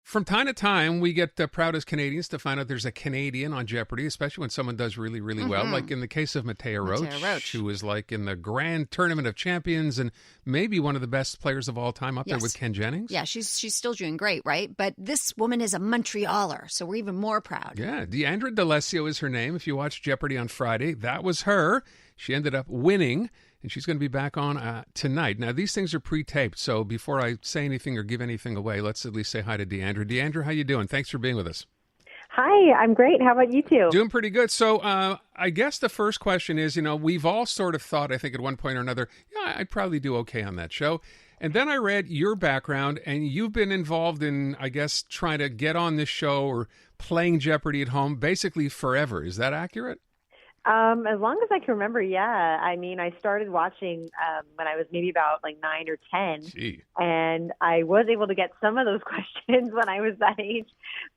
From time to time, we get proud as Canadians to find out there's a Canadian on Jeopardy, especially when someone does really, really well. Like in the case of Mattea Roach, who was like in the Grand Tournament of Champions and maybe one of the best players of all time up there with Ken Jennings. Yeah, she's still doing great, right? But this woman is a Montrealer, so we're even more proud. Yeah, Diandra D'Alessio is her name. If you watch Jeopardy on Friday, that was her. She ended up winning. And she's going to be back on tonight. Now, these things are pre-taped, so before I say anything or give anything away, let's at least say hi to Diandra. Diandra, how you doing? Thanks for being with us. Hi, I'm great. How about you two? Doing pretty good. So I guess the first question is, we've all sort of thought, I think at one point or another, I'd probably do okay on that show. And then I read your background, and you've been involved in, I guess, trying to get on this show or playing Jeopardy at home basically forever. Is that accurate? As long as I can remember, yeah. I mean, I started watching when I was maybe about 9 or 10. Gee. And I was able to get some of those questions when I was that age.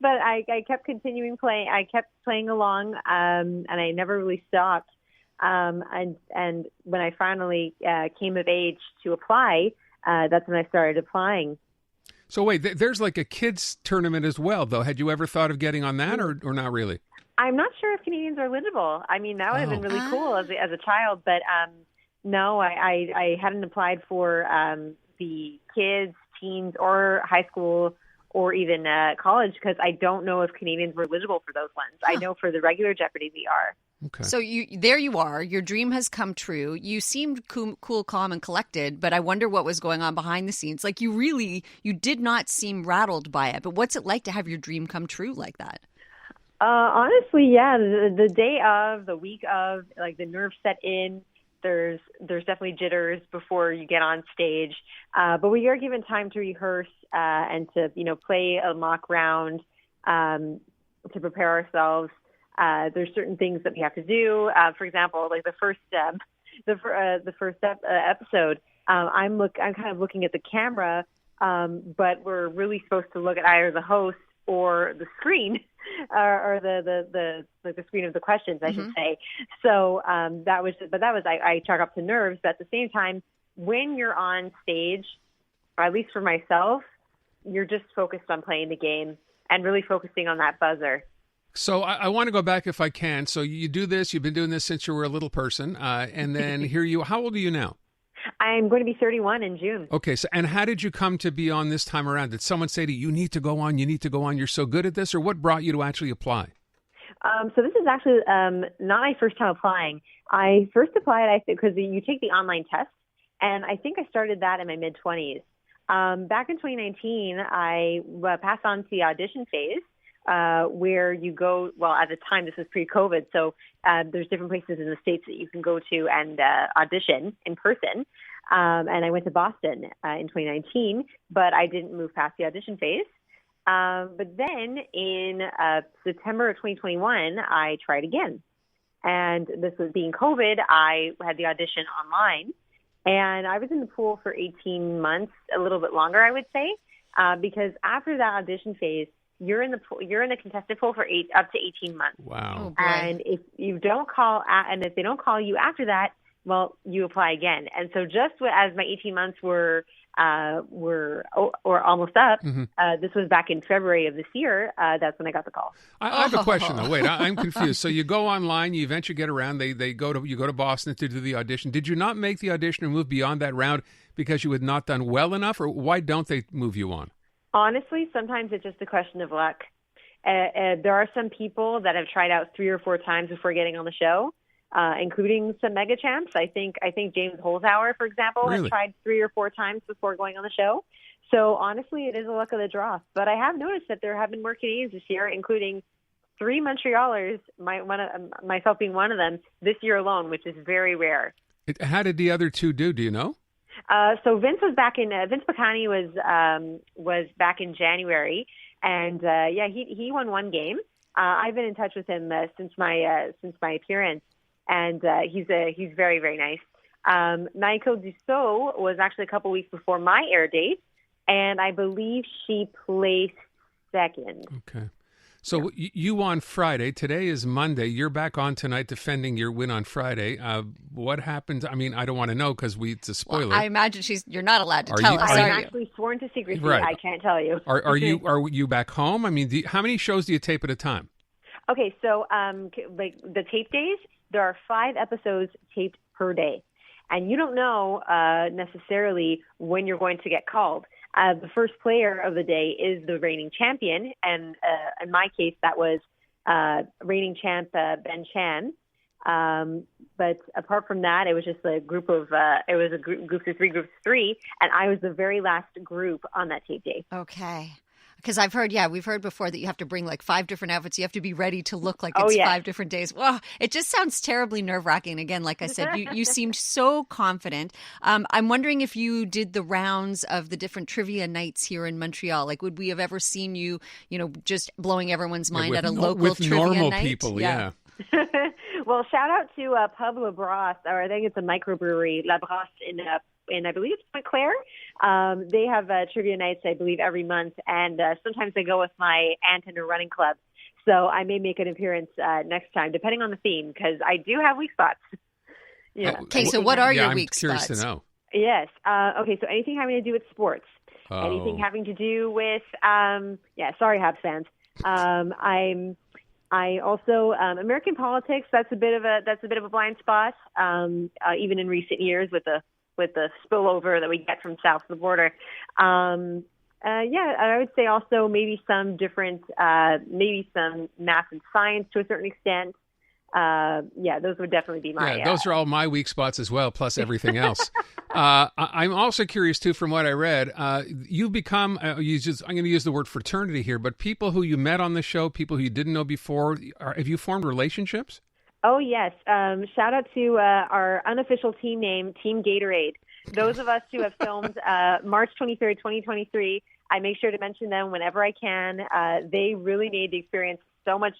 But I kept continuing playing. I kept playing along, and I never really stopped. And when I finally came of age to apply, that's when I started applying. So wait, there's like a kids tournament as well, though. Had you ever thought of getting on that or not really? I'm not sure if Canadians are eligible. I mean, that would have been really cool as a child, but no, I hadn't applied for the kids, teens, or high school, or even college because I don't know if Canadians were eligible for those ones. I know for the regular Jeopardy we are. Okay. So there you are. Your dream has come true. You seemed cool, calm, and collected, but I wonder what was going on behind the scenes. Like you did not seem rattled by it. But what's it like to have your dream come true like that? Honestly, yeah. The day of, the week of, the nerves set in. There's definitely jitters before you get on stage, but we are given time to rehearse and to play a mock round to prepare ourselves. There's certain things that we have to do. For example, like the first episode, I'm kind of looking at the camera, but we're really supposed to look at either the host or the screen, or the screen of the questions, I should say. So I chalk up to nerves. But at the same time, when you're on stage, or at least for myself, you're just focused on playing the game and really focusing on that buzzer. So I want to go back if I can. So you do this. You've been doing this since you were a little person, and then how old are you now? I'm going to be 31 in June. Okay, so and how did you come to be on this time around? Did someone say to you, you need to go on, you're so good at this, or what brought you to actually apply? So this is actually not my first time applying. I first applied, I think, because you take the online test, and I think I started that in my mid-20s. Back in 2019, I passed on to the audition phase, where you go, well, at the time, this was pre-COVID, so there's different places in the States that you can go to and audition in person. And I went to Boston in 2019, but I didn't move past the audition phase. But then in September of 2021, I tried again. And this was being COVID, I had the audition online. And I was in the pool for 18 months, a little bit longer, I would say, because after that audition phase, you're in the contested pool for up to 18 months. Wow. Oh, and if you don't call, and if they don't call you after that, well, you apply again. And so just as my 18 months were almost up, this was back in February of this year. That's when I got the call. I have a question though. Wait, I'm confused. So you go online, you eventually get around. You go to Boston to do the audition. Did you not make the audition or move beyond that round because you had not done well enough, or why don't they move you on? Honestly, sometimes it's just a question of luck. There are some people that have tried out 3 or 4 times before getting on the show, including some mega champs. I think James Holzhauer, for example, has tried 3 or 4 times before going on the show. So honestly, it is a luck of the draw. But I have noticed that there have been more Canadians this year, including 3 Montrealers, myself being one of them, this year alone, which is very rare. How did the other 2 do? Do you know? So Vince Picani was back in January, and he won 1 game. I've been in touch with him since my appearance, and he's very, very nice. Naiko Dussault was actually a couple weeks before my air date, and I believe she placed second. Okay. So you won Friday. Today is Monday. You're back on tonight defending your win on Friday. What happened? I mean, I don't want to know because it's a spoiler. Well, I imagine you're not allowed to Are tell you- us, are I'm are you? actually sworn to secrecy. Right. I can't tell you. Are you back home? I mean, how many shows do you tape at a time? Okay, so like the tape days, there are 5 episodes taped per day. And you don't know necessarily when you're going to get called. The first player of the day is the reigning champion. And in my case, that was reigning champ Ben Chan. But apart from that, it was just a group of, it was a groups of 3, and I was the very last group on that tape day. Okay. Because we've heard before that you have to bring like 5 different outfits. You have to be ready to look like Oh, it's yeah. 5 different days. Well, it just sounds terribly nerve-wracking. Again, like I said, you seemed so confident. I'm wondering if you did the rounds of the different trivia nights here in Montreal. Like, would we have ever seen you, just blowing everyone's mind at a local with trivia normal night? people, yeah. Well, shout out to Pub La Brosse, or I think it's a microbrewery, La Brosse in I believe it's Montclair. They have trivia nights, I believe, every month, and sometimes I go with my aunt in a running club. So I may make an appearance next time, depending on the theme, because I do have weak spots. Yeah. Okay, so what are your I'm weak curious spots? to know. Yes. Okay, so anything having to do with sports. Oh. Anything having to do with, sorry, Habs fans. I also American politics. That's a bit of a blind spot. Even in recent years, with the spillover that we get from south of the border. I would say also maybe some different, maybe some math and science to a certain extent. Those would definitely be my. Yeah, those are all my weak spots as well, plus everything else. I'm also curious too, from what I read, you've become. I'm going to use the word fraternity here, but people who you met on the show, people who you didn't know before, have you formed relationships? Oh yes! Shout out to our unofficial team name, Team Gatorade. Those of us who have filmed March 23rd, 2023. I make sure to mention them whenever I can. They really made the experience so much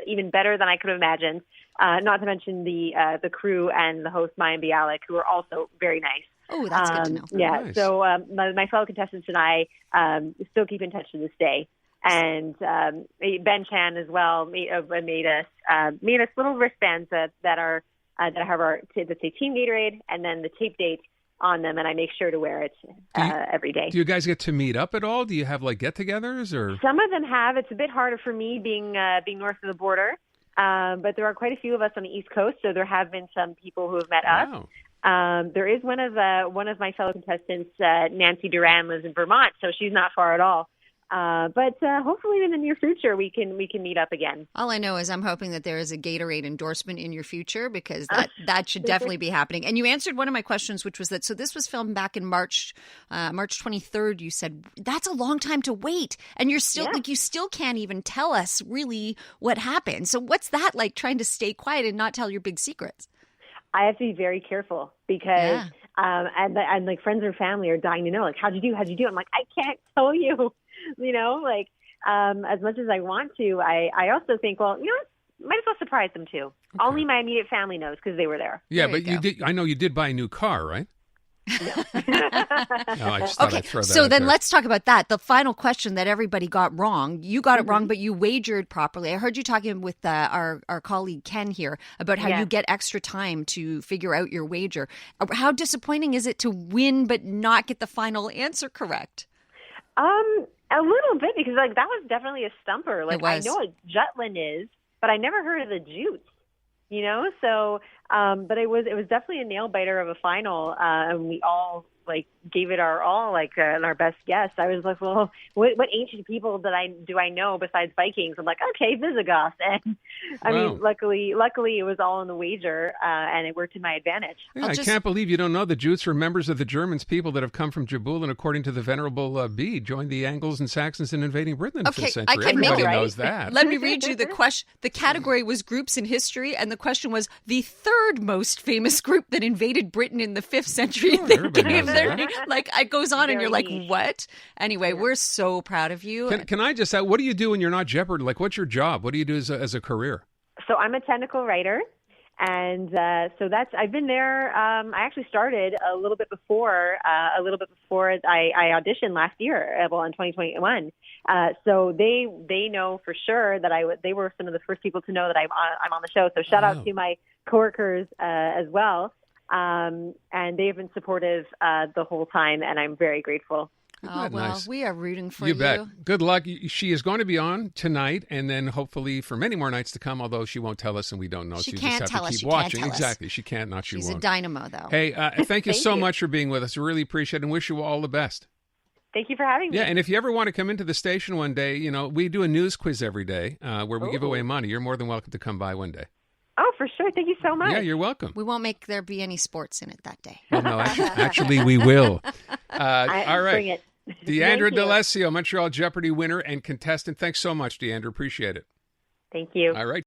even better than I could have imagined. Not to mention the crew and the host, Maya Bialik, who are also very nice. Oh, that's good to know. Yeah, Nice. so my fellow contestants and I still keep in touch to this day. And Ben Chan as well made us little wristbands that have that say Team Gatorade and then the tape date on them, and I make sure to wear it every day. Do you guys get to meet up at all? Do you have like get-togethers or? Some of them have. It's a bit harder for me being north of the border, but there are quite a few of us on the East Coast, so there have been some people who have met us. Wow. There is one of my fellow contestants, Nancy Duran, lives in Vermont, so she's not far at all. But hopefully in the near future we can meet up again. All I know is I'm hoping that there is a Gatorade endorsement in your future, because that should definitely be happening. And you answered one of my questions, which was that, so this was filmed back in March 23rd. You said that's a long time to wait, and you're still you still can't even tell us really what happened. So what's that like, trying to stay quiet and not tell your big secrets? I have to be very careful because and like friends or family are dying to know, like, how'd you do? I'm like, I can't tell you. As much as I want to, I also think, well, might as well surprise them too. Okay. Only my immediate family knows because they were there. Yeah, there but you did. I know you did buy a new car, right? No. I just thought I'd throw that so out then there. let's talk about that. The final question that everybody got wrong. You got it wrong, but you wagered properly. I heard you talking with our colleague Ken here about how you get extra time to figure out your wager. How disappointing is it to win but not get the final answer correct? A little bit, because like that was definitely a stumper. Like, I know what Jutland is, but I never heard of the Jutes. So but it was definitely a nail biter of a final, and we all like gave it our all, and our best guess. I was like, well, what ancient people do I know besides Vikings? I'm like, okay, Visigoths. And I mean, luckily it was all in the wager, and it worked to my advantage. Yeah, I can't believe you don't know the Jutes were members of the Germans, people that have come from Jabul, and according to the Venerable Bede, joined the Angles and Saxons in invading Britain in the 5th century. Everybody knows that. Let me read you the question. The category was groups in history, and the question was the third most famous group that invaded Britain in the 5th century. Like, it goes on, and you're like, what? Anyway, we're so proud of you. Can I just ask, what do you do when you're not Jeopardy? Like, what's your job? What do you do as a career? So I'm a technical writer, And so I've been there. I actually started a little bit before I auditioned last year, in 2021. So they know for sure that they were some of the first people to know that I'm on the show. So shout out to my coworkers as well. And they have been supportive the whole time, and I'm very grateful. Oh, well, nice. We are rooting for you. You bet. Good luck. She is going to be on tonight and then hopefully for many more nights to come, although she won't tell us and we don't know. She so you can't just have tell to us. keep watching. Exactly. She can't, not she She's won't. She's a dynamo, though. Hey, thank you so much for being with us. We really appreciate it and wish you all the best. Thank you for having me. Yeah, and if you ever want to come into the station one day, we do a news quiz every day where we give away money. You're more than welcome to come by one day. Oh, for sure. Thank you so much. Yeah, you're welcome. We won't make there be any sports in it that day. Well, no, actually we will. All right. Bring it. Diandra D'Alessio, Montreal Jeopardy winner and contestant. Thanks so much, Diandra. Appreciate it. Thank you. All right.